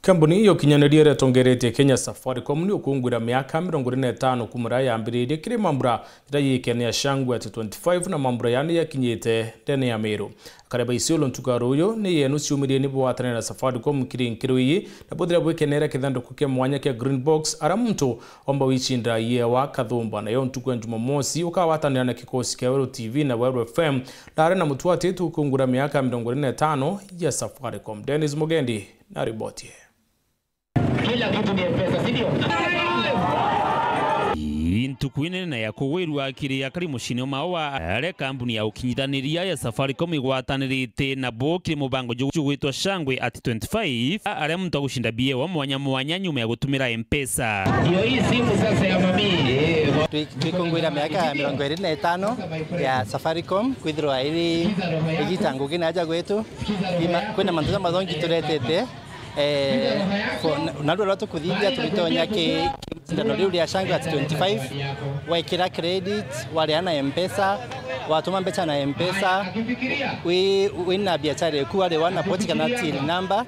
Kambuni yo kinyanĩria retongeretie Kenya Safaricom ni ukungwira miaka 25 kumura yambiririe kiri mambura irayikenia shangwe ati 25 na mambura yani yakinyite ndene ya Meru. Kareba isiolo ntukaro uyo ni yenu ciumirie ni bwatane na Safaricom kiri nkiruyi na bodira bwekenera kithanduku kia mwanya kia Green Box aramuntu omba wichinda yewa kathumba na yo ntuku ya Jumamosi ukawatanira na kikosi kia Weru TV na Weru FM ndare na mutuate tukungura miaka 25 ya Safaricom. Dennis Mugendi na riboti. Kila kitu ni pesa, sindio? Ntukuine na ya kuweru akiri akari mushine mawa ale kampuni ya ukinyithaniria ya Safaricom igwatanirite na bokire mubango jugwitwa shangwe ati 25 ale muntu agushinda bie wa mwanya nyuma ya gutumira M-Pesa. Ndio hii simu sasa ya mami. Twikungwira miaka 25 ya Safaricom kwithirwa iri igitangu kinaja gwetu kwina mantuza mathongi turetete nalwo lwatu kuthithia tulitonya ndano riu ria shangwe at 25 waikira credit wariana M-Pesa watuma mbeca na M-Pesa wina biashara ku wale wana pochi kana till number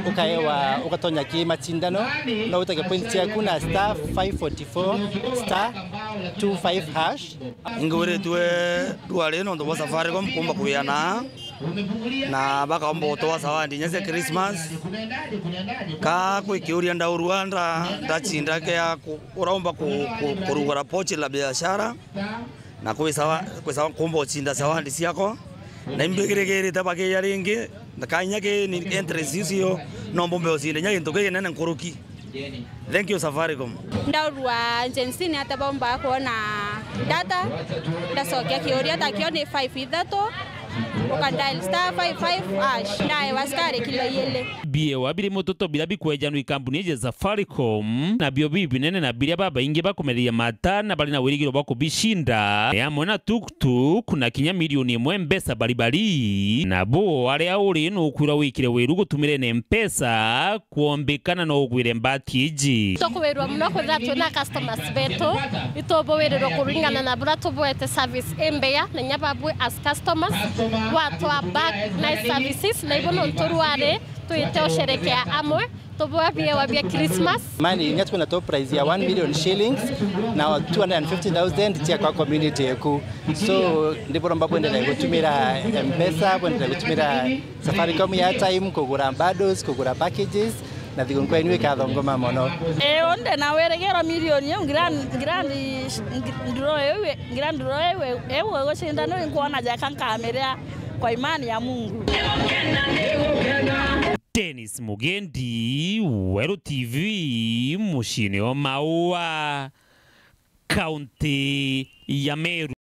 ukaewa ukatonya kimachindano na utake points yaku na star 544 star 25 hash ingore tuale no ndo Safaricom kumba kuyana na baka ombo to wasawandi nyase Christmas ka kwikiuria ndaurua ndachinda ke uraomba kurugura pochi la biashara na kwisawa kumba chinda sawandi siako na imbigirigiri tabake ya ringi ndakanya ke ni interest hiyo no mbombe osinde nyake ntoke nene nkuruki. Thank you Safaricom. Ndaurua jensini hata bomba kuona data ndasokia kiuria takio ni 5 ithato ukadial star 55 hash nae waskare kilo yele bie wabiri mutoto bilabi kwejanu ikampuni ya Safaricom na bio bibi nene na bilia baba inge bakomeria matana bali na wirigiro bako bishinda ya mwana tuktuk na kinya milioni M-Pesa bali na bo wale auri no kwira wikire weru gutumire ne M-Pesa kuombekana no gwire mbatiji tokuwerwa muno kwithatu na customers beto itobo werero kuringana na burato boete service embeya na nyababwe as customers watu wa back nice services na ibono nturuare tuiteo sherekea amwe tubwabie wabia Christmas mani nyatu na top prize ya 1 million shillings na 250,000 tia kwa community yeku so ndiboro mbapo endelea gutumira M-Pesa endelea gutumira Safaricom ya time kugura bundles kugura packages na thigonko inu ikathongoma mono onde na weregera milioni yo grand draw ewe gushinda no nkuona jaka kamera kwa imani ya Mungu. Dennis Mugendi, Weru TV, mushine wa maua, kaunti ya Meru.